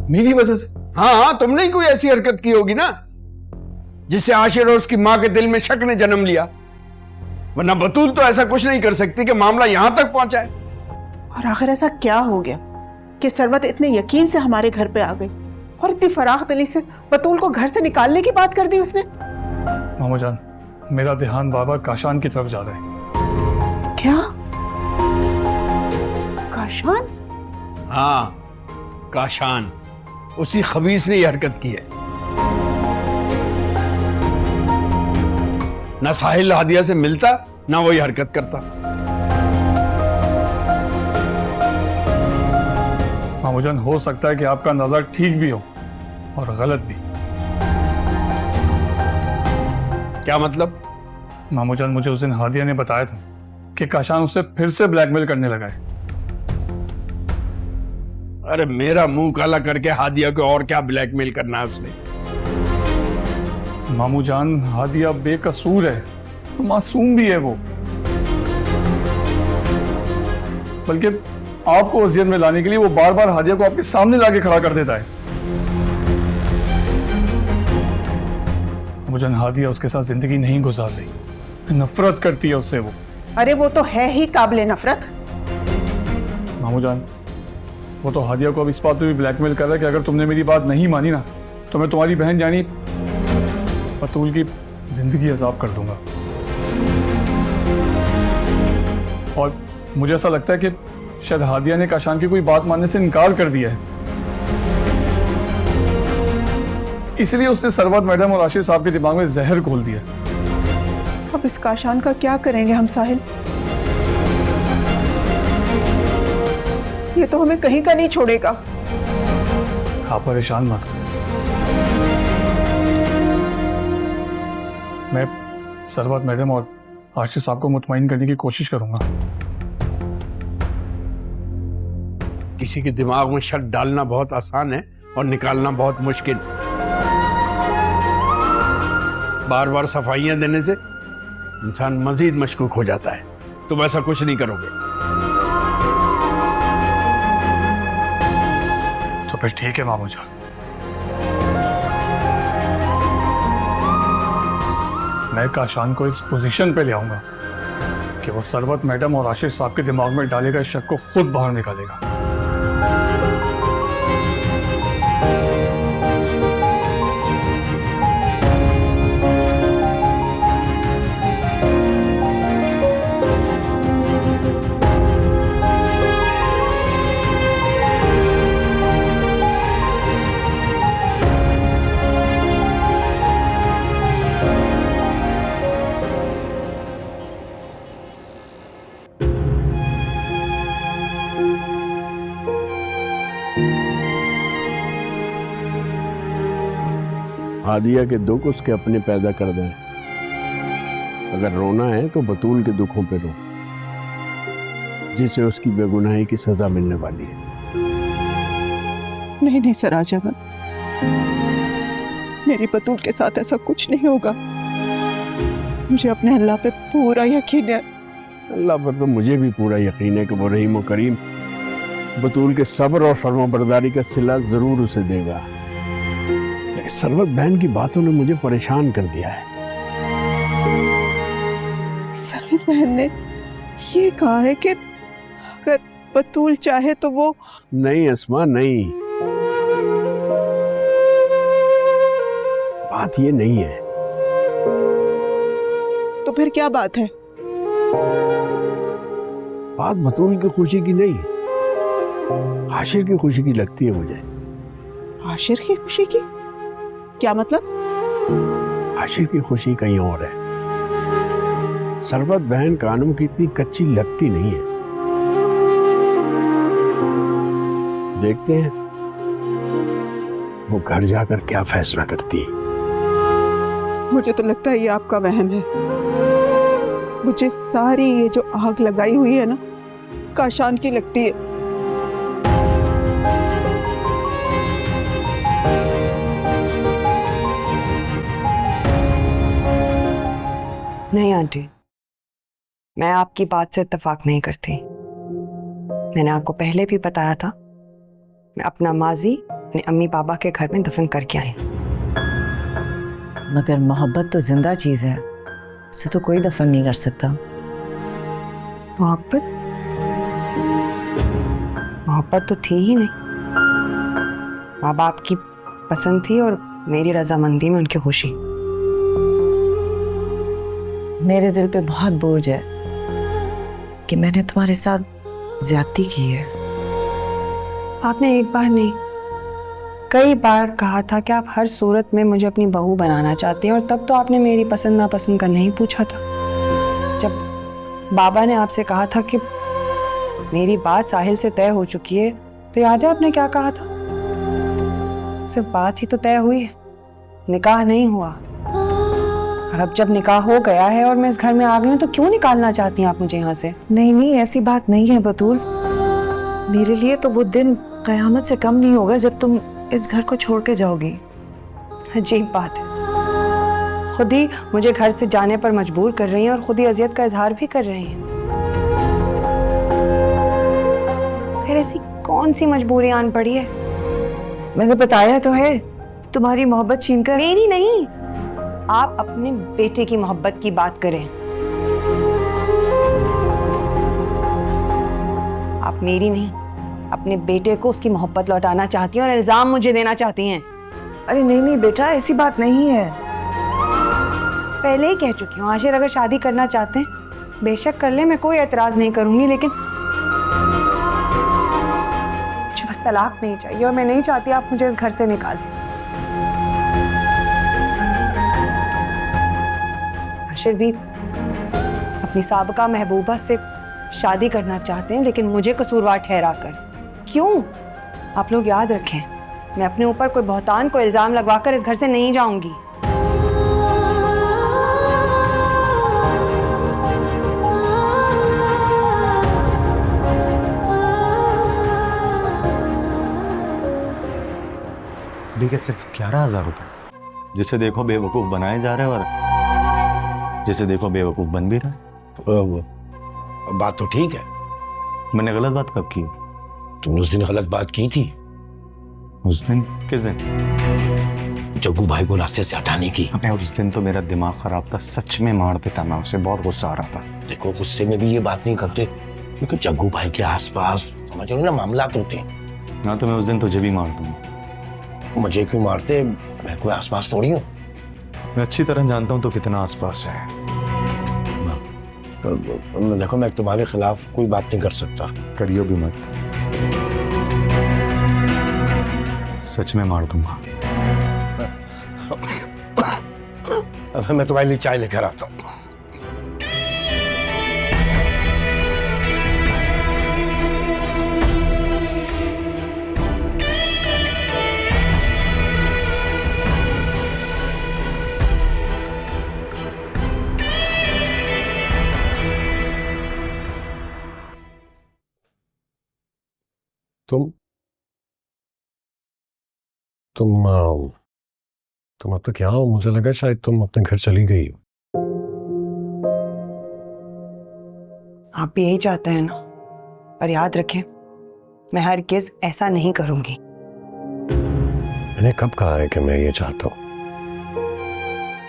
मेरी वजह से? हाँ हाँ, तुमने ही कोई ऐसी हरकत की होगी ना जिससे आशिर और उसकी मां के दिल में शक ने जन्म लिया, वरना बतूल तो ऐसा कुछ नहीं कर सकती कि मामला यहां तक पहुंचा है। और आखिर ऐसा क्या हो गया कि सरवत इतने यकीन से हमारे घर पे आ गई और इतनी फराख दिली से बतूल को घर से निकालने की बात कर दी उसने? मामू जान, मेरा ध्यान बार बार काशान की तरफ जा रहा है। क्या? काशान? हाँ, काशान, उसी खबीस ने यह हरकत की है। ना साहिल हादिया से मिलता, ना वही हरकत करता। मामू जान, हो सकता है कि आपका नजर ठीक भी हो और गलत भी। क्या मतलब? मामू जान, मुझे उस दिन हादिया ने बताया था कि काशान उसे फिर से ब्लैकमेल करने लगा है। अरे मेरा मुंह काला करके हादिया को और क्या ब्लैकमेल करना है उसने? मामू जान, हादिया बेकसूर है, मासूम भी है वो। बल्कि आपको अजियत में लाने के लिए वो बार बार हादिया को आपके सामने लाके खड़ा कर देता है। मामू जान, हादिया उसके साथ जिंदगी नहीं गुजार रही, नफरत करती है उससे वो। अरे वो तो है ही काबिले नफरत। मामू जान, वो तो हादिया को अब इस बात पे भी ब्लैकमेल कर रहा है कि अगर तुमने मेरी बात नहीं मानी ना तो मैं तुम्हारी बहन यानी बतूल की जिंदगी अजाब कर दूंगा। और मुझे ऐसा लगता है कि शायद हादिया ने काशान की कोई बात मानने से इनकार कर दिया है, इसलिए उसने सरवत मैडम और आशिर साहब के दिमाग में जहर घोल दिया। अब इस काशान का क्या करेंगे हम साहिल? ये तो हमें कहीं का नहीं छोड़ेगा। आप परेशान मत हो, मैं सरवत मैडम और आशिर साहब को मुतमईन करने की कोशिश करूंगा। किसी के दिमाग में शक डालना बहुत आसान है और निकालना बहुत मुश्किल। बार बार सफाइयां देने से इंसान मजीद मशकूक हो जाता है। तुम ऐसा कुछ नहीं करोगे। तो फिर ठीक है मामू जान, मैं काशान को इस पोजीशन पे ले आऊंगा कि वो सरवत मैडम और आशिर साहब के दिमाग में डालेगा, इस शक को खुद बाहर निकालेगा। हादिया के दुख उसके अपने पैदा कर दें। अगर रोना है तो बतूल के दुखों पे रो, जिसे उसकी बेगुनाही की सजा मिलने वाली है। नहीं नहीं सराजमन, मेरी बतूल के साथ ऐसा कुछ नहीं होगा। मुझे अपने अल्लाह पे पूरा यकीन है। अल्लाह पर तो मुझे भी पूरा यकीन है कि वो रहीम और करीम बतूल के सब्र और फर्माबरदारी का सिला जरूर उसे देगा। लेकिन सरवत बहन की बातों ने मुझे परेशान कर दिया है। सरवत बहन ने ये कहा है कि अगर बतूल चाहे तो वो... नहीं अस्मा, नहीं, बात ये नहीं है। तो फिर क्या बात है? बात बतूल की खुशी की नहीं, आशिर की खुशी की लगती है मुझे। आशिर की खुशी की? क्या मतलब? आशिर की खुशी कहीं और है। सरवत बहन कानून की इतनी कच्ची लगती नहीं है। देखते हैं वो घर जाकर क्या फैसला करती है। मुझे तो लगता है ये आपका वहम है। मुझे सारी ये जो आग लगाई हुई है ना, काशान की लगती है। नहीं आंटी, मैं आपकी बात से इत्तेफाक नहीं करती। मैंने आपको पहले भी बताया था, मैं अपना माजी अपने अम्मी पापा के घर में दफन करके आई। मगर मोहब्बत तो जिंदा चीज है, उसे तो कोई दफन नहीं कर सकता। मोहब्बत मोहब्बत तो थी ही नहीं। माँ बाप की पसंद थी और मेरी रजामंदी में उनकी खुशी। मेरे दिल पे बहुत बोझ है कि मैंने तुम्हारे साथ ज्यादती की है। आपने एक बार नहीं कई बार कहा था कि आप हर सूरत में मुझे अपनी बहू बनाना चाहते हैं, और तब तो आपने मेरी पसंद नापसंद का नहीं पूछा था। जब बाबा ने आपसे कहा था कि मेरी बात साहिल से तय हो चुकी है, तो याद है आपने क्या कहा था? सिर्फ बात ही तो तय हुई है, निकाह नहीं हुआ। और अब जब निकाह हो गया है और मैं इस घर में आ गई हूँ, तो क्यों निकालना चाहती हैं आप मुझे यहाँ से? नहीं नहीं, ऐसी बात नहीं है बतूल। मेरे लिए तो वो दिन कयामत से कम नहीं होगा जब तुम इस घर को छोड़ के जाओगी। अजीब बात है, खुद ही मुझे घर से जाने पर मजबूर कर रही हैं और खुद ही अजियत का इजहार भी कर रही हैं। खैर ऐसी कौन सी मजबूरी आन पड़ी है? मैंने बताया तो है, तुम्हारी मोहब्बत छीनकर। मेरी नहीं, आप अपने बेटे की मोहब्बत की बात करें। आप मेरी नहीं, अपने बेटे को उसकी मोहब्बत लौटाना चाहती हैं और इल्जाम मुझे देना चाहती हैं। अरे नहीं नहीं बेटा, ऐसी बात नहीं है। पहले ही कह चुकी हूँ, आशिर अगर शादी करना चाहते हैं बेशक कर ले, मैं कोई एतराज नहीं करूंगी, लेकिन मुझे बस तलाक नहीं चाहिए और मैं नहीं चाहती आप मुझे इस घर से निकालें। आशिर भी अपनी साबका महबूबा से शादी करना चाहते हैं, लेकिन मुझे कसूरवार ठहरा कर। क्यों? आप लोग याद रखें, मैं अपने ऊपर कोई बहतान को इल्जाम लगवाकर इस घर से नहीं जाऊंगी। ठीक है, सिर्फ 11,000 रुपए। जिसे देखो बेवकूफ बनाए जा रहे हैं और जिसे देखो बेवकूफ बन भी रहा है। बात तो ठीक है। मैंने गलत बात कब की? तुमने उस दिन गलत बात की थी। उस दिन? किस दिन? जग्गू भाई को रास्ते से हटाने की। अबे उस दिन तो मेरा दिमाग खराब था, सच में मार देता मैं उसे, बहुत गुस्सा आ रहा था। देखो गुस्से में भी ये बात नहीं करते, क्योंकि जग्गू भाई के आसपास समझ रहे हो ना मामलात होते हैं। हाँ तो मैं उस दिन तुझे भी मार दूंगा। मुझे क्यों मारते? मैं कोई आसपास थोड़ी हूँ। मैं अच्छी तरह जानता हूँ तो कितना आसपास है। देखो मैं तुम्हारे खिलाफ कोई बात नहीं कर सकता। करियो भी मत, सच में मार दूंगा। अब मैं तुम्हारे लिए चाय लेकर आता हूँ। तुम अब तक यहाँ हो? मुझे लगा शायद तुम अपने घर चली गई हो। आप भी यही चाहते हैं ना, पर याद रखें मैं हरगिज़ ऐसा नहीं करूंगी। मैंने कब कहा है कि मैं ये चाहता हूँ?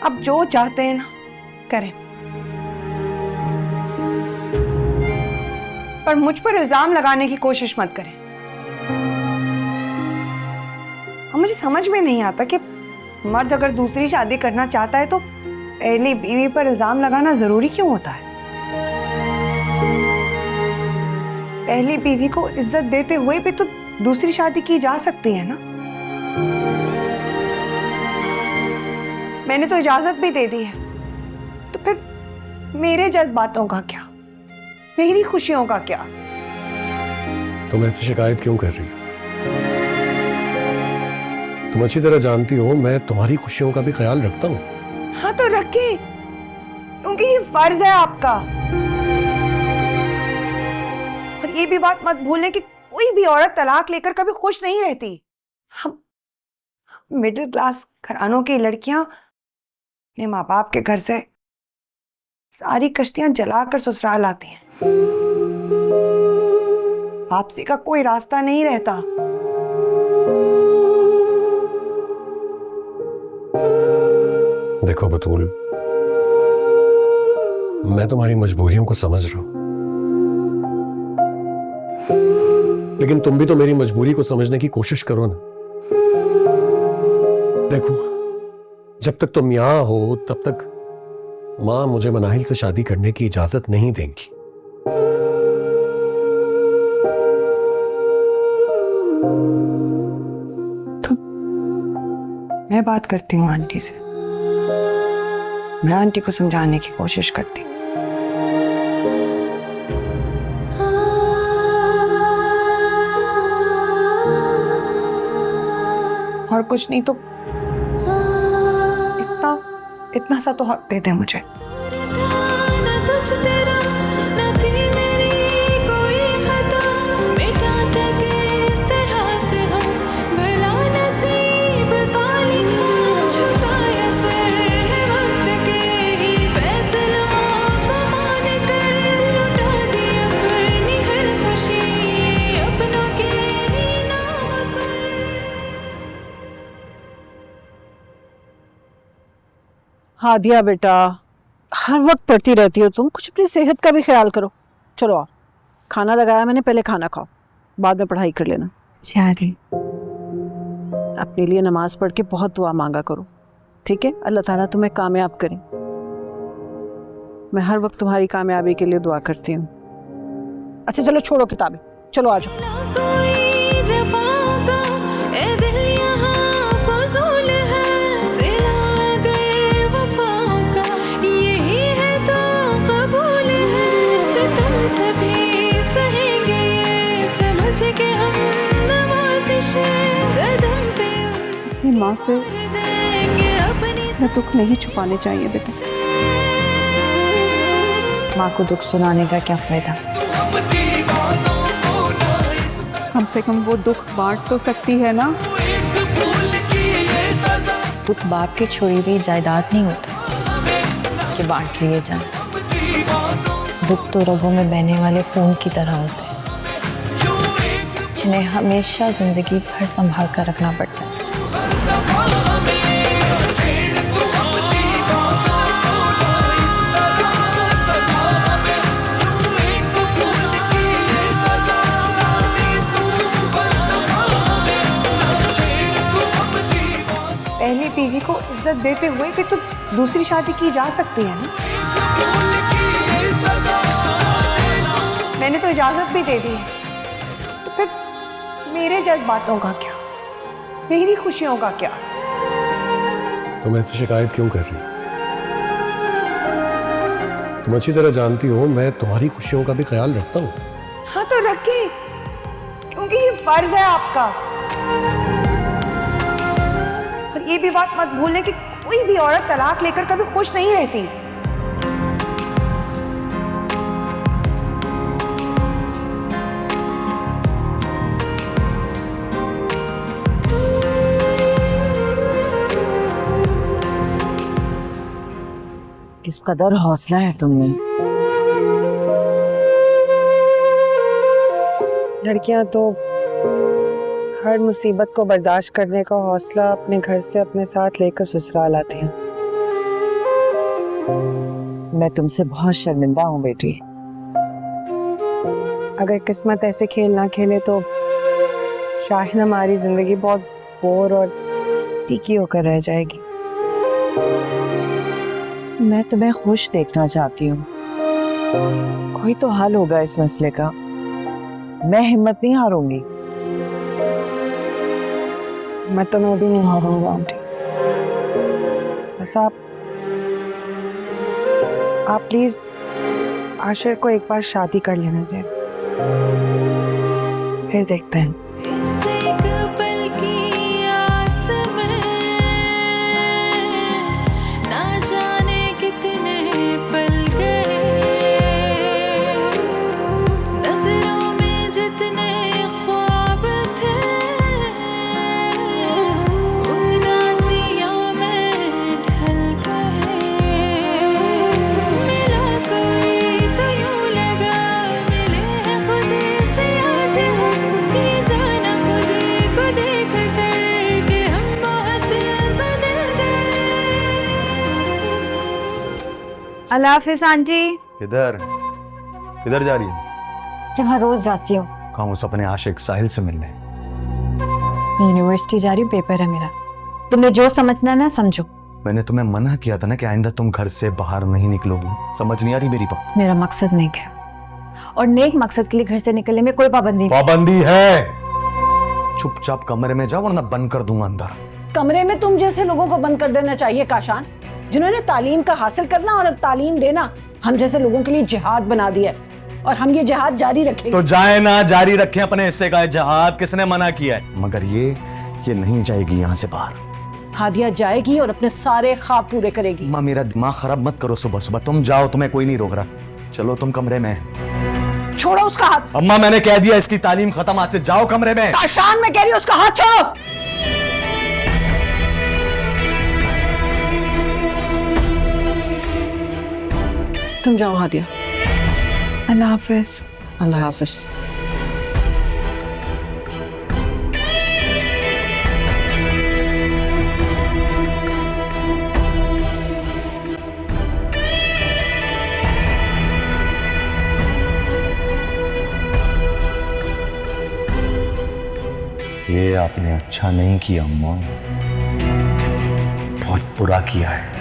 आप जो चाहते हैं ना करें, पर मुझ पर इल्जाम लगाने की कोशिश मत करें। अब मुझे समझ में नहीं आता कि मर्द अगर दूसरी शादी करना चाहता है तो पहली बीवी पर इल्जाम लगाना जरूरी क्यों होता है? पहली बीवी को इज्जत देते हुए भी तो दूसरी शादी की जा सकती है ना। मैंने तो इजाजत भी दे दी है, तो फिर मेरे जज्बातों का क्या, मेरी खुशियों का क्या? तुम ऐसी शिकायत क्यों कर रही हो? तुम अच्छी तरह जानती हो मैं तुम्हारी खुशियों का भी ख्याल रखता हूँ। हाँ तो रखें, क्योंकि ये फर्ज है आपका। और ये भी बात मत भूलने कि कोई भी औरत तलाक लेकर कभी खुश नहीं रहती। हम मिडिल क्लास घरानों की लड़कियां अपने माँ बाप के घर से सारी कश्तियां जलाकर ससुराल आती हैं। वापसी का कोई रास्ता नहीं रहता। देखो बतूल, मैं तुम्हारी मजबूरियों को समझ रहा हूं, लेकिन तुम भी तो मेरी मजबूरी को समझने की कोशिश करो ना। देखो, जब तक तुम यहां हो तब तक मां मुझे मनाहिल से शादी करने की इजाजत नहीं देंगी। तो मैं बात करती हूँ आंटी से, मैं आंटी को समझाने की कोशिश करती हूँ। और कुछ नहीं तो इतना सा तो हक दे दे मुझे। हादिया बेटा, हर वक्त पढ़ती रहती हो तुम, कुछ अपनी सेहत का भी ख्याल करो। चलो आओ, खाना लगाया मैंने, पहले खाना खाओ, बाद में पढ़ाई कर लेना। जा रही। अपने लिए नमाज पढ़ के बहुत दुआ मांगा करो, ठीक है? अल्लाह ताला तुम्हें कामयाब करे। मैं हर वक्त तुम्हारी कामयाबी के लिए दुआ करती हूँ। अच्छा चलो छोड़ो किताबें, चलो आ जाओ। अपनी माँ से दुख नहीं छुपाने चाहिए बेटा। माँ को दुख सुनाने का क्या फायदा? कम से कम वो दुख बांट तो सकती है ना। दुख बाप के छोड़ी हुई जायदाद नहीं होता कि बांट लिए जाए। दुख तो रगों में बहने वाले खून की तरह होते हैं, जिन्हें हमेशा जिंदगी भर संभाल कर रखना पड़ता है। पहली बीवी को इज्जत देते हुए फिर तो दूसरी शादी की जा सकती है ना। मैंने तो इजाजत भी दे दी है, तो फिर मेरे जज्बातों का क्या, मेरी खुशियों का क्या? तुम ऐसी शिकायत क्यों कर रही हो? तुम अच्छी तरह जानती हो मैं तुम्हारी खुशियों का भी ख्याल रखता हूँ। हाँ तो रखिए, क्योंकि ये फर्ज है आपका। और ये भी बात मत भूलने कि कोई भी औरत तलाक लेकर कभी खुश नहीं रहती। किस कदर हौसला है तुमने। लड़कियां तो हर मुसीबत को बर्दाश्त करने का हौसला अपने घर से अपने साथ लेकर ससुराल आती हैं। मैं तुमसे बहुत शर्मिंदा हूँ बेटी। अगर किस्मत ऐसे खेल ना खेले तो शायद हमारी जिंदगी बहुत बोर और फीकी होकर रह जाएगी। मैं तुम्हें खुश देखना चाहती हूँ। कोई तो हल होगा इस मसले का। मैं हिम्मत नहीं हारूंगी। मैं तो मैं भी नहीं हारूंगी आंटी। बस आप प्लीज आशिर को एक बार शादी कर लेने दें, फिर देखते हैं। जा अल्लाह हाफिज आंटी। किधर किधर जा रही है? जहाँ रोज जाती हूँ। कहाँ? उस अपने आशिक साहिल से मिलने। यूनिवर्सिटी जा रही हूँ, पेपर है मेरा। तुमने जो समझना है ना समझो। मैंने तुम्हें मना किया था ना कि आइंदा तुम घर से बाहर नहीं निकलोगी। समझ नहीं आ रही मेरी बात? मेरा मकसद नेक है और नेक मकसद के लिए घर से निकलने में कोई पाबंदी नहीं। पाबंदी है। चुपचाप कमरे में जाओ वरना बंद कर दूंगा अंदर। कमरे में तुम जैसे लोगों को बंद कर देना चाहिए काशान, जिन्होंने तालीम का हासिल करना और तालीम देना हम जैसे लोगों के लिए जिहाद बना दिया है, और हम ये जिहाद जारी रखेंगे। तो जाए ना, जारी रखें अपने हिस्से का जहाद। किसने मना किया है? मगर ये नहीं जाएगी यहाँ से बाहर। हादिया जाएगी और अपने सारे ख्वाब पूरे करेगी। अम्मा मेरा दिमाग खराब मत करो सुबह सुबह। तुम जाओ, तुम्हें कोई नहीं रोक रहा। चलो तुम कमरे में। छोड़ो उसका हाथ। अम्मा मैंने कह दिया इसकी तालीम खत्म, आज से जाओ कमरे में। काशान मैं कह रही हूँ उसका हाथ छोड़ो। तुम जाओ हादिया। अल्लाह हाफिज। अल्लाह हाफिज। ये आपने अच्छा नहीं किया अम्मा, बहुत बुरा किया है।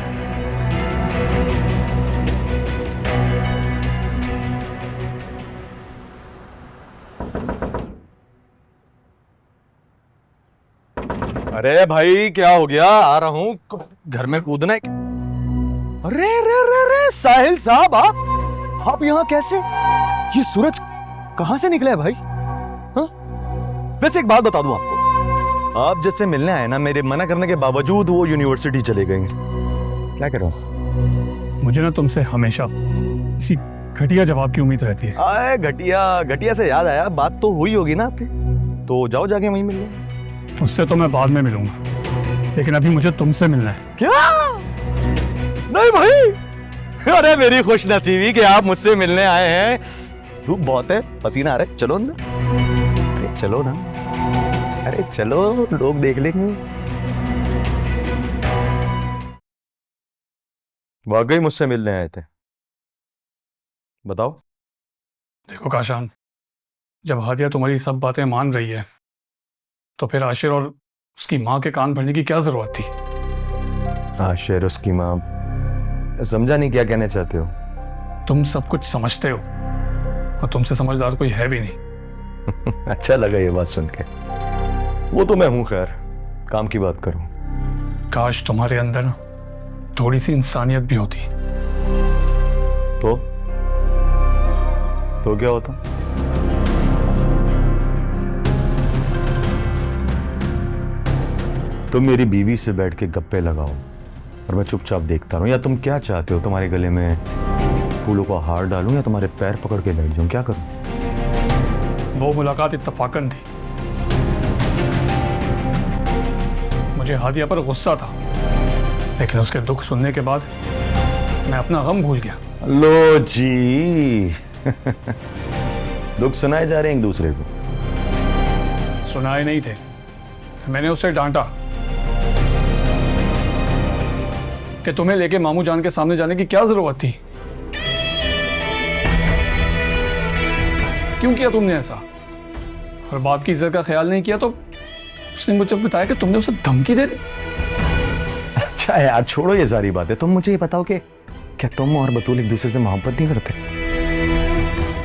अरे भाई क्या हो गया? आ रहा हूं। घर में कूदना है? अरे रे रे रे साहिल साहब, आप यहाँ कैसे? ये सूरज कहां से निकला है भाई? हाँ? वैसे एक बात बता दूं आपको, आप जैसे मिलने आए ना, मेरे मना करने के बावजूद वो यूनिवर्सिटी चले गए। क्या करो? मुझे ना तुमसे हमेशा इसी घटिया जवाब की उम्मीद रहती है। आए घटिया से याद आया, बात तो हुई होगी ना आपकी, तो जाओ जाके वहीं मिल लो। उससे तो मैं बाद में मिलूंगा, लेकिन अभी मुझे तुमसे मिलना है। क्या? नहीं भाई, अरे मेरी खुशनसीबी कि आप मुझसे मिलने आए हैं। धूप बहुत है, पसीना आ रहा है, चलो अंदर। अरे चलो ना, अरे चलो, लोग देख लेंगे। वाकई मुझसे मिलने आए थे? बताओ। देखो काशान, जब हादिया तुम्हारी सब बातें मान रही है तो फिर आशिर और उसकी माँ के कान भरने की क्या जरूरत थी? आशिर उसकी माँ, समझा नहीं क्या कहना चाहते हो? तुम सब कुछ समझते हो और तुमसे समझदार कोई है भी नहीं। अच्छा लगा ये बात सुन के। वो तो मैं हूं, खैर काम की बात करूं। काश तुम्हारे अंदर ना थोड़ी सी इंसानियत भी होती। तो क्या होता? तुम मेरी बीवी से बैठ के गप्पे लगाओ और मैं चुपचाप देखता रहूं, या तुम क्या चाहते हो? तुम्हारे गले में फूलों का हार डालूं या तुम्हारे पैर पकड़ के बैठ जाऊं? क्या करूं? वो मुलाकात इत्तफाकन थी। मुझे हादिया पर गुस्सा था, लेकिन उसके दुख सुनने के बाद मैं अपना गम भूल गया। लो जी दुख सुनाए जा रहे हैं एक दूसरे को? सुनाए नहीं थे, मैंने उससे डांटा कि तुम्हें लेके मामू जान के सामने जाने की क्या जरूरत थी। क्यों किया तुमने ऐसा? और बाप की इज्जत का ख्याल नहीं किया तो उसने मुझे बताया कि तुमने उसे धमकी दे दी। अच्छा यार, छोड़ो ये सारी बातें। तुम मुझे ये बताओ कि क्या तुम और बतूल एक दूसरे से मोहब्बत नहीं करते?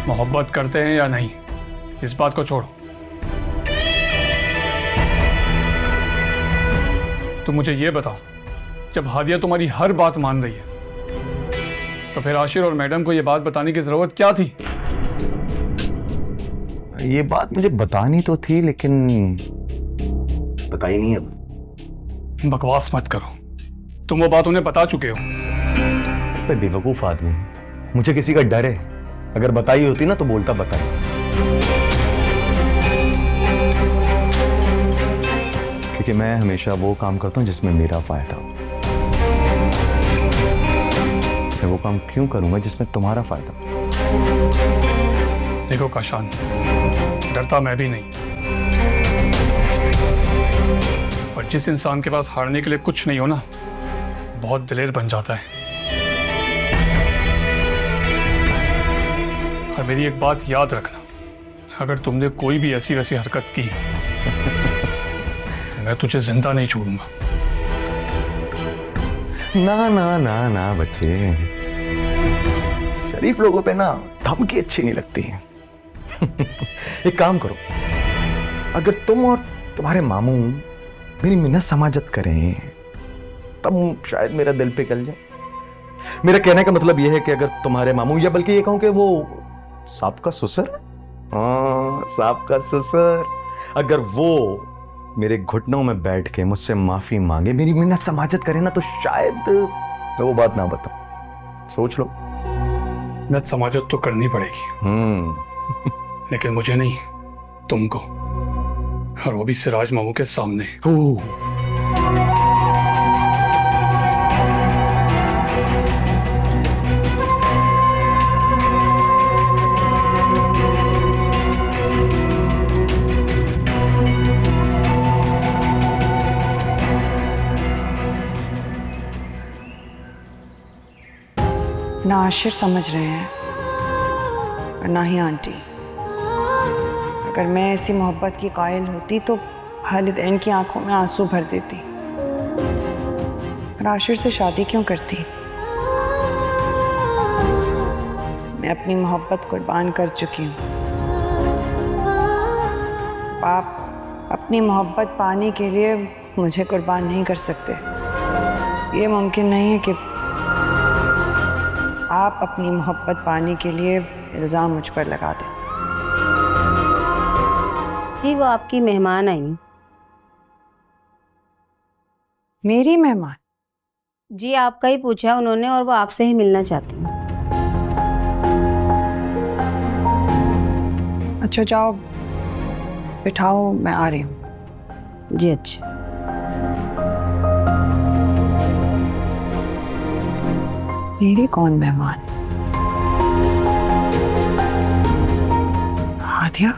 मोहब्बत करते हैं या नहीं, इस बात को छोड़ो। तुम मुझे ये बताओ, जब हादिया तुम्हारी हर बात मान रही है तो फिर आशिर और मैडम को ये बात बताने की जरूरत क्या थी? ये बात मुझे बतानी तो थी, लेकिन बताई नहीं अब। बकवास मत करो, तुम वो बात उन्हें बता चुके हो। मैं बेवकूफ आदमी हूं, मुझे किसी का डर है। अगर बताई होती ना तो बोलता बताई। क्योंकि मैं हमेशा वो काम करता हूं जिसमें मेरा फायदा हो। मैं वो काम क्यों करूंगा जिसमें तुम्हारा फायदा हो? देखो काशान, डरता मैं भी नहीं, और जिस इंसान के पास हारने के लिए कुछ नहीं हो ना, बहुत दिलेर बन जाता है। और मेरी एक बात याद रखना, अगर तुमने कोई भी ऐसी वैसी हरकत की मैं तुझे जिंदा नहीं छोड़ूंगा। ना ना ना ना बच्चे, शरीफ लोगों पे ना धमकी अच्छी नहीं लगती है। एक काम करो, अगर तुम और तुम्हारे मामू मेरी मिन्नत समाजत करें तब शायद मेरा दिल पिघल जाए। मेरा कहने का मतलब यह है कि अगर तुम्हारे मामू, या बल्कि ये कहूं कि वो सांप का ससुर, हाँ सांप का ससुर, अगर वो मेरे घुटनों में बैठ के मुझसे माफी मांगे, मेरी मिन्नत समाजत करे ना, तो शायद मैं वो बात ना बताऊं। सोच लो। मिन्नत समाजत तो करनी पड़ेगी, लेकिन मुझे नहीं, तुमको, और वो भी सिराज मामू के सामने। ना आशिर समझ रहे हैं और ना ही आंटी। अगर मैं ऐसी मोहब्बत की कायल होती तो वालिदैन की आंखों में आंसू भर देती और आशिर से शादी क्यों करती। मैं अपनी मोहब्बत कुर्बान कर चुकी हूँ। आप अपनी मोहब्बत पाने के लिए मुझे कुर्बान नहीं कर सकते। ये मुमकिन नहीं है कि आप अपनी मोहब्बत पाने के लिए इल्ज़ाम मुझ पर लगा दें। जी वो आपकी मेहमान आई। मेरी मेहमान? जी आपका ही पूछा उन्होंने और वो आपसे ही मिलना चाहती हैं। अच्छा जाओ बिठाओ, मैं आ रही हूँ। जी अच्छा। मेरी कौन मेहमान? हादिया?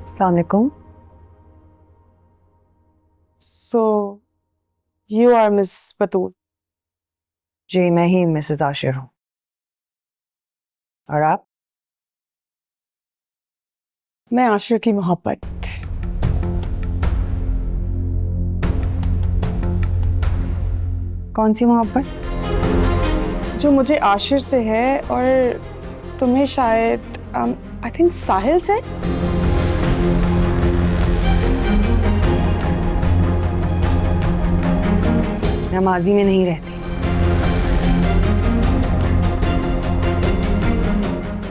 अस्सलाम वालेकुम। So, you are Miss बतूल? जी मैं ही मिसेस आशिर हूँ। और आप? मैं आशिर की मोहब्बत। कौन सी मोहब्बत? जो मुझे आशिर से है और तुम्हें शायद आई थिंक साहिल से। मैं माजी में नहीं रहती।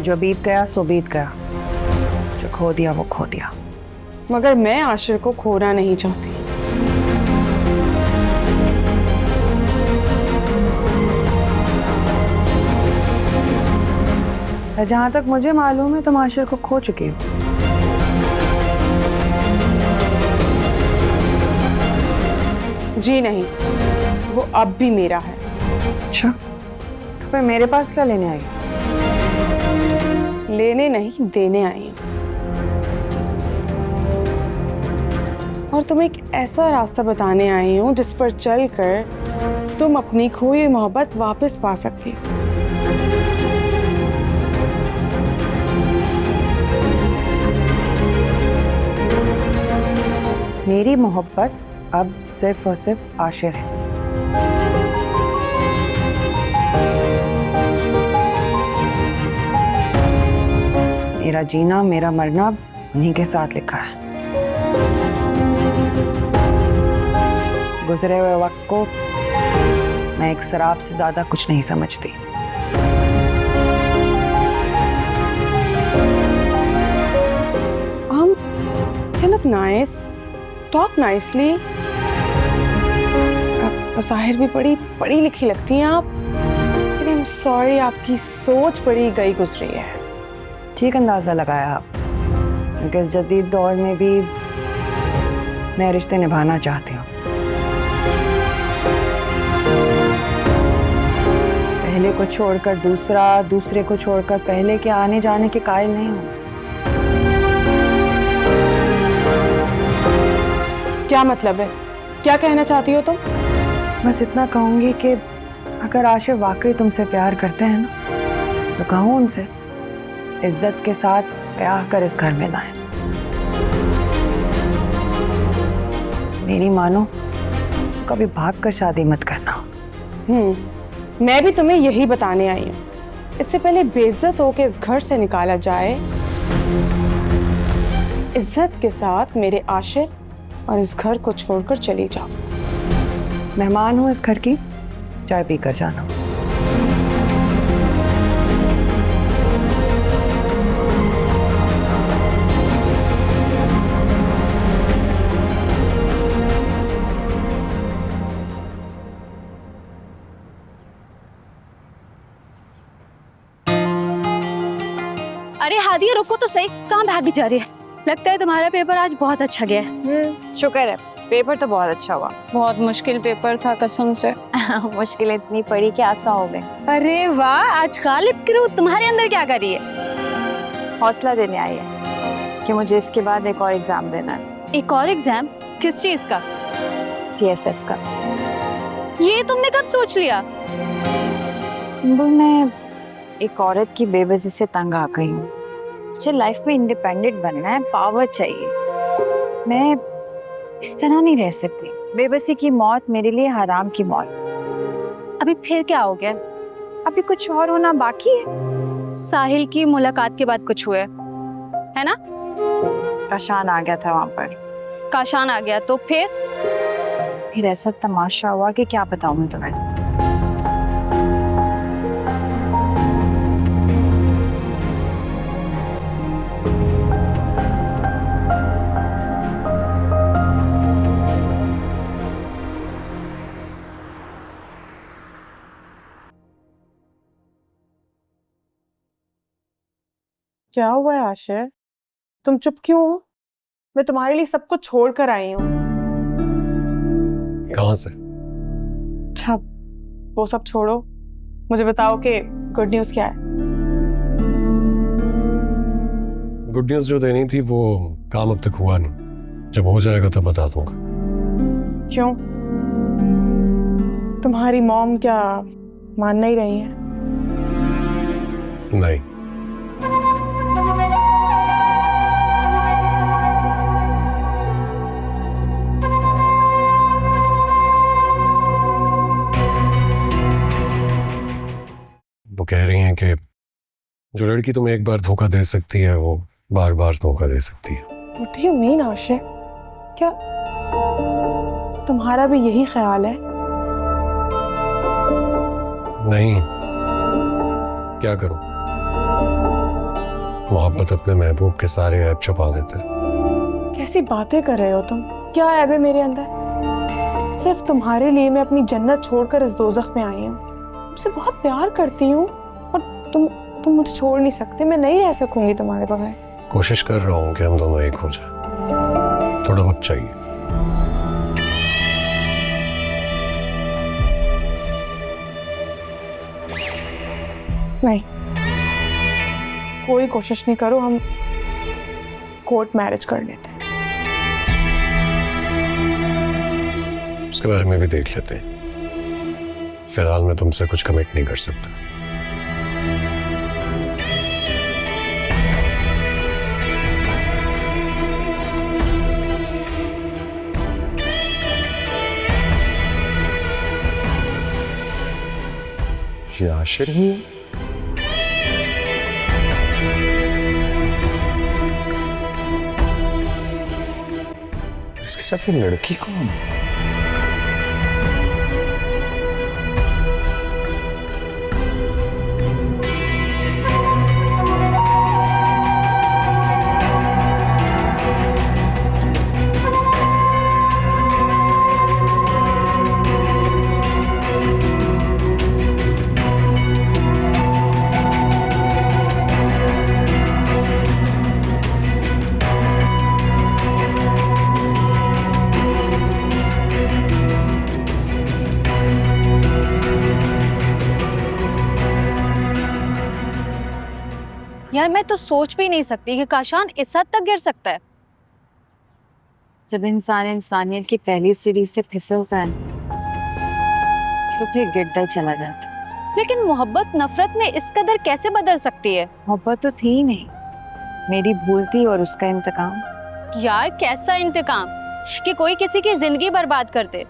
जो बीत गया सो बीत गया, जो खो दिया वो खो दिया। मगर मैं आशिर को खोना नहीं चाहती। जहां तक मुझे मालूम है तुम आशिर को खो चुकी हो। जी नहीं, वो अब भी मेरा है। अच्छा तो फिर मेरे पास क्या लेने आई? लेने नहीं, देने आई हूँ। और तुम्हें एक ऐसा रास्ता बताने आई हूँ जिस पर चलकर तुम अपनी खोई हुई मोहब्बत वापस पा सकती हो। मेरी मोहब्बत अब सिर्फ और सिर्फ आशिर है। मेरा जीना मेरा मरना उन्हीं के साथ लिखा है। गुजरे हुए वक्त को मैं एक शराब से ज्यादा कुछ नहीं समझती। look nice, talk nicely. ज़ाहिर भी बड़ी पढ़ी लिखी लगती हैं आप, लेकिन I'm sorry आपकी सोच बड़ी गई गुजरी है। ठीक अंदाजा लगाया आप, क्योंकि इस जदीद दौर में भी मैं रिश्ते निभाना चाहती हूँ। पहले को छोड़कर दूसरा, दूसरे को छोड़कर पहले के आने जाने के कायल नहीं हूँ। क्या मतलब है? क्या कहना चाहती हो तुम? बस इतना कहूंगी कि अगर आशिर वाकई तुमसे प्यार करते हैं ना तो कहो उनसे इज्जत के साथ ब्याह कर इस घर में लाएं। मेरी मानो कभी भाग कर शादी मत करना। मैं भी तुम्हें यही बताने आई हूँ। इससे पहले बेइज्जत होकर इस घर से निकाला जाए, इज्जत के साथ मेरे आशिर और इस घर को छोड़कर चली जाओ। मेहमान हो इस घर की, चाय पी कर जाना। अरे हादिया रुको तो सही, कहाँ भागी जा रही है? लगता है तुम्हारा पेपर आज बहुत अच्छा गया है। शुक्र है, पेपर तो बहुत अच्छा हुआ। बहुत मुश्किल पेपर था कसम से। मुश्किल इतनी पड़ी कि आसान हो गए। अरे वाह, आज गालिब क्रू तुम्हारे अंदर क्या कर रही है? हौसला देने आई है कि मुझे इसके बाद एक और एग्जाम देना है। एक और एग्जाम? किस चीज का? CSS का। ये तुमने कब सोच लिया? सुंबुल, मैं एक औरत की बेबसी से तंग आ गई हूँ। मुझे लाइफ में इंडिपेंडेंट बनना है, पावर चाहिए। मैं इस तरह नहीं रह सकती। बेबसी की मौत मेरे लिए हराम की मौत। अभी फिर क्या हो गया? अभी कुछ और होना बाकी है। साहिल की मुलाकात के बाद कुछ हुआ है ना? काशान आ गया था वहां पर। काशान आ गया तो फिर ऐसा तमाशा हुआ कि क्या बताऊं मैं तुम्हें। क्या हुआ है आशिर? तुम चुप क्यों हो? मैं तुम्हारे लिए सब कुछ छोड़ कर आई हूँ। कहाँ से? अच्छा, वो सब छोड़ो, मुझे बताओ कि गुड न्यूज़ क्या है? गुड न्यूज़ जो देनी थी वो काम अब तक हुआ नहीं। जब हो जाएगा तब बता दूंगा। क्यों? तुम्हारी मॉम क्या मान नहीं रही है? नहीं। वो कह रही हैं कि जो लड़की तुम्हें एक बार धोखा दे सकती है वो बार बार धोखा दे सकती है। What do you mean, Ashir? क्या तुम्हारा भी यही ख्याल है? नहीं, क्या करूं? मोहब्बत अपने महबूब के सारे ऐब छुपा देते। कैसी बातें कर रहे हो तुम? क्या ऐब है मेरे अंदर? सिर्फ तुम्हारे लिए मैं अपनी जन्नत छोड़कर इस दोज़ख में आई हूँ। तुमसे बहुत प्यार करती हूँ और तुम मुझे छोड़ नहीं सकते। मैं नहीं रह सकूंगी तुम्हारे बगैर। कोशिश कर रहा हूँ कि हम दोनों एक हो जाए। थोड़ा वक्त चाहिए। नहीं, कोई कोशिश नहीं करो, हम कोर्ट मैरिज कर लेते हैं। उसके बारे में भी देख लेते हैं। फिलहाल मैं तुमसे कुछ कमिट नहीं कर सकता। ये आशिर ही है? इसके साथ ये लड़की कौन है? यार मैं तो सोच भी नहीं सकती कि काशान इस हद तक गिर सकता है। जब इंसान इंसानियत की पहली सीढ़ी से फिसलता है तो फिर गिरता ही चला जाता है। लेकिन मोहब्बत नफरत में इस कदर कैसे बदल सकती है? मोहब्बत तो थी ही नहीं, मेरी भूल थी और उसका इंतकाम। यार कैसा इंतकाम कि कोई किसी की जिंदगी बर्बाद कर दे?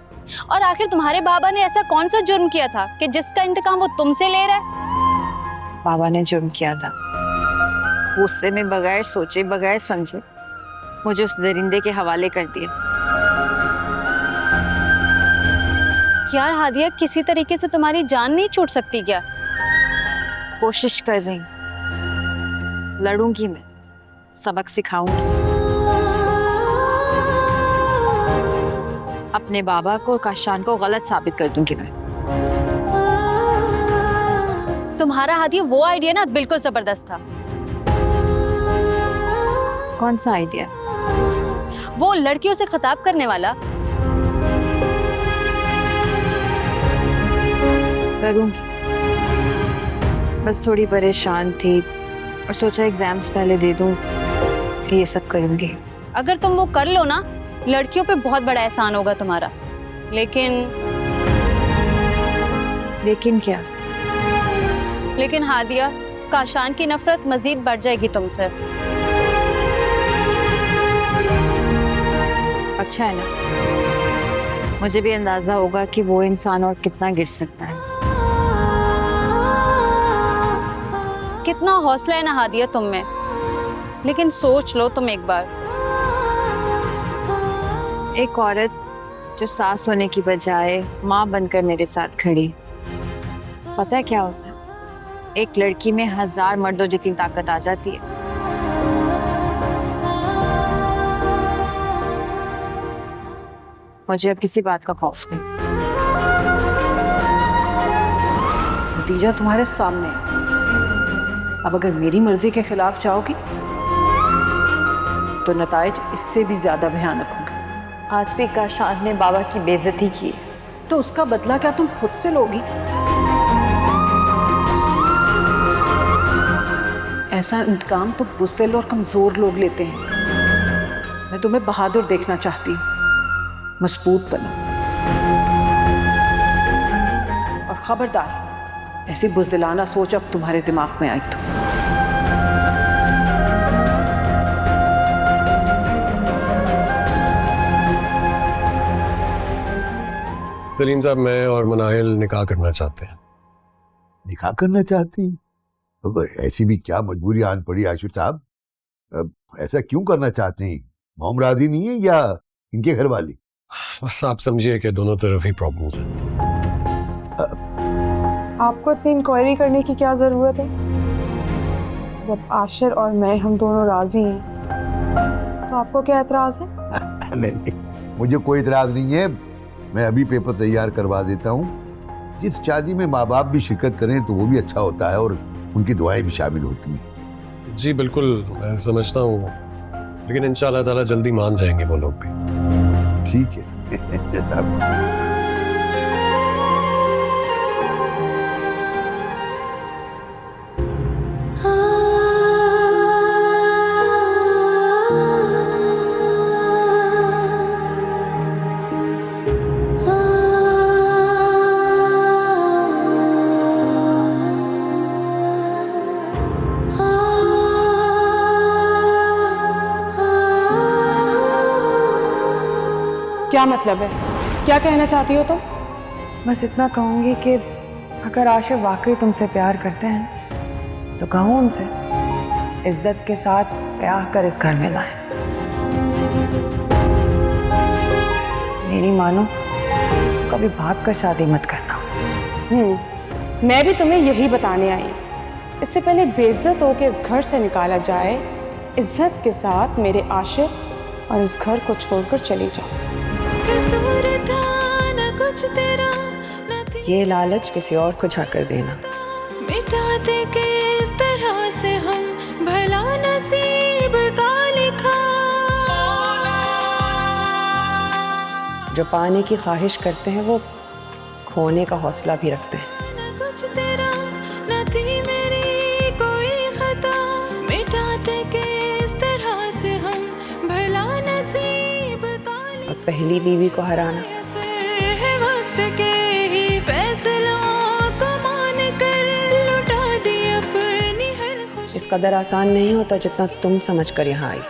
और आखिर तुम्हारे बाबा ने ऐसा कौन सा जुर्म किया था कि जिसका इंतकाम वो तुमसे ले रहा है? बाबा ने जुर्म किया था, गुस्से में बगैर सोचे बगैर समझे मुझे उस दरिंदे के हवाले कर दिया। यार हादिया, किसी तरीके से तुम्हारी जान नहीं छूट सकती क्या? कोशिश कर रही हूँ, लड़ूंगी मैं, सबक सिखाऊंगी। अपने बाबा को और काशान को गलत साबित कर दूंगी मैं। तुम्हारा हादिया वो आइडिया ना बिल्कुल जबरदस्त था। कौन सा आइडिया? वो लड़कियों से खिताब करने वाला। करूंगी, बस थोड़ी परेशान थी और सोचा एग्जाम्स पहले दे दूं, फिर ये सब करूंगी। अगर तुम वो कर लो ना, लड़कियों पे बहुत बड़ा एहसान होगा तुम्हारा। लेकिन क्या? लेकिन हादिया, काशान की नफरत मजीद बढ़ जाएगी तुमसे। अच्छा है ना, मुझे भी अंदाजा होगा कि वो इंसान और कितना गिर सकता है। कितना हौसला है ना हादिया तुम में। लेकिन सोच लो तुम एक बार, एक औरत जो सास होने की बजाय माँ बनकर मेरे साथ खड़ी, पता है क्या होता है? एक लड़की में 1000 मर्दों जितनी ताकत आ जाती है। मुझे अब किसी बात का खौफ नहीं। नतीजा तुम्हारे सामने है। अब अगर मेरी मर्जी के खिलाफ जाओगी तो नताइज इससे भी ज्यादा भयानक होंगे। आज भी काशान ने बाबा की बेइज्जती की, तो उसका बदला क्या तुम खुद से लोगी? ऐसा इंतकाम तो बुज़दिल और कमजोर लोग लेते हैं। मैं तुम्हें बहादुर देखना चाहती हूँ, मजबूत बनो। और खबरदार, ऐसी बुज़दिलाना सोच अब तुम्हारे दिमाग में आई तो। सलीम साहब, मैं और मनाहिल निकाह करना चाहते हैं। निकाह करना चाहती? तो ऐसी भी क्या मजबूरी आन पड़ी आशिर साहब? ऐसा क्यों करना चाहते हैं? मोम राजी नहीं है या इनके घर वाली? बस आप समझिए कि दोनों तरफ ही प्रॉब्लम्स हैं। आपको इतनी इंक्वायरी करने की क्या जरूरत है? जब आशिर और मैं हम दोनों राजी हैं तो आपको क्या एतराज है? नहीं, मुझे कोई एतराज नहीं है। मैं अभी पेपर तैयार करवा देता हूँ। जिस शादी में माँ बाप भी शिरकत करें तो वो भी अच्छा होता है और उनकी दुआएं भी शामिल होती हैं। जी बिल्कुल, मैं समझता हूँ, लेकिन इंशाल्लाह ताला जल्दी मान जाएंगे वो लोग भी। ठीक है जैसा क्या मतलब है? क्या कहना चाहती हो तुम? बस इतना कहूँगी कि अगर आशिक वाकई तुमसे प्यार करते हैं तो कहो उनसे इज्जत के साथ ब्याह कर इस घर में लाएं। मेरी मानो, कभी भाग कर शादी मत करना। मैं भी तुम्हें यही बताने आई हूँ। इससे पहले बेइज्जत होकर इस घर से निकाला जाए, इज्जत के साथ मेरे आशिक और इस घर को छोड़कर चली जाओ। ये लालच किसी और को झाकर देना। मिटाते के इस तरह से हम भला नसीब का लिखा। जो पाने की ख्वाहिश करते हैं वो खोने का हौसला भी रखते हैं। कुछ तेरा न थी मेरी कोई खता। मिटाते के इस तरह से हम भला नसीब का पहली बीवी को हराना। है वक्त के ही फैसलों को मान कर लुटा दी अपनी हर खुशी। इस कदर आसान नहीं होता जितना तुम समझ कर यहाँ आई।